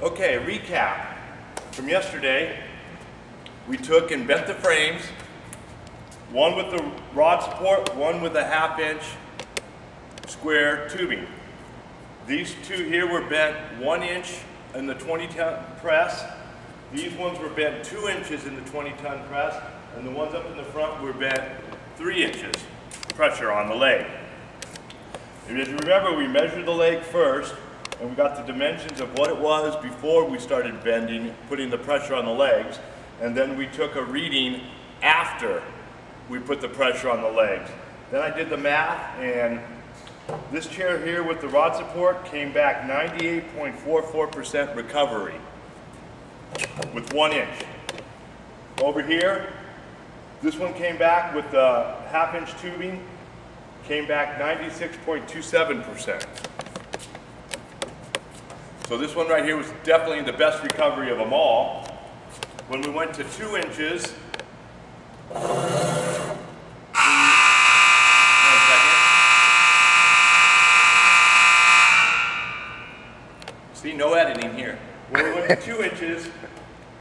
Okay, recap. From yesterday, we took and bent the frames, one with the rod support, one with a 1/2 inch square tubing. These two here were bent 1 inch in the 20-ton press. These ones were bent 2 inches in the 20-ton press, and the ones up in the front were bent 3 inches pressure on the leg. And as you remember, we measured the leg first, and we got the dimensions of what it was before we started bending, putting the pressure on the legs, and then we took a reading after we put the pressure on the legs. Then I did the math, and this chair here with the rod support came back 98.44% recovery with 1 inch. Over here, this one came back with the 1/2 inch tubing, came back 96.27%. So this one right here was definitely the best recovery of them all. When we went to 2 inches, see, no editing here. When we went to 2 inches,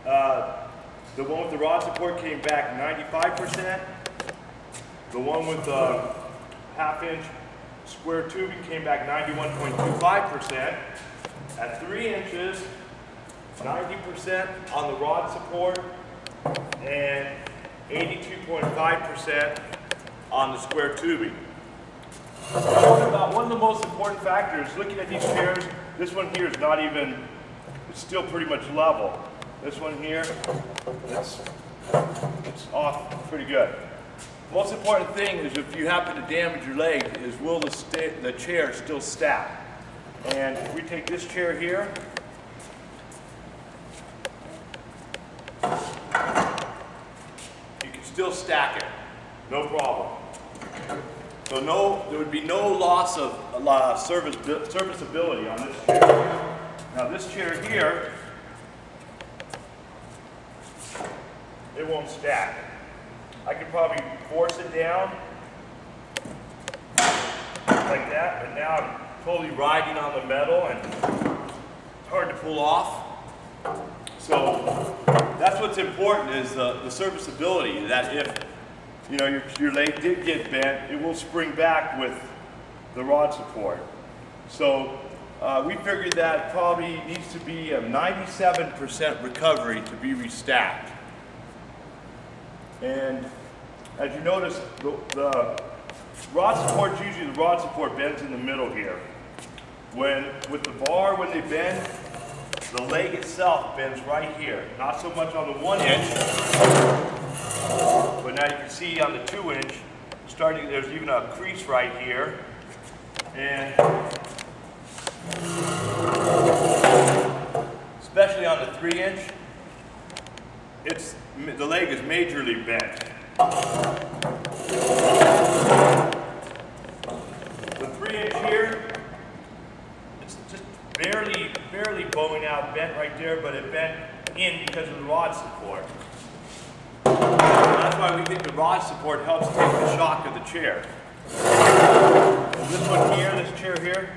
the one with the rod support came back 95%. The one with the 1/2 inch square tubing came back 91.25%. At 3 inches, 90% on the rod support and 82.5% on the square tubing. One of the most important factors, looking at these chairs, this one here is not even, it's still pretty much level. This one here, it's off pretty good. Most important thing is if you happen to damage your leg is will the chair still stack? And if we take this chair here, you can still stack it, no problem. So there would be no loss of serviceability on this chair. Now this chair here, it won't stack. I could probably force it down like that, but now I'm totally riding on the metal and it's hard to pull off. So that's what's important is the serviceability, that if your leg did get bent, it will spring back with the rod support. So we figured that probably needs to be a 97% recovery to be restacked. And as you notice, the rod support, usually the rod support bends in the middle here. With the bar, when they bend, the leg itself bends right here. Not so much on the 1 inch, but now you can see on the 2 inch, there's even a crease right here. And especially on the 3 inch, the leg is majorly bent. The 3 inch here, it's just barely bowing out, bent right there, but it bent in because of the rod support. That's why we think the rod support helps take the shock of the chair. This one here, this chair here,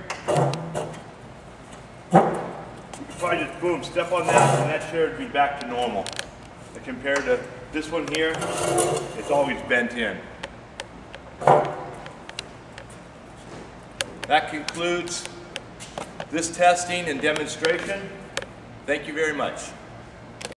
you can probably just boom, step on that, and that chair would be back to normal. Compared to this one here, it's always bent in. That concludes this testing and demonstration. Thank you very much.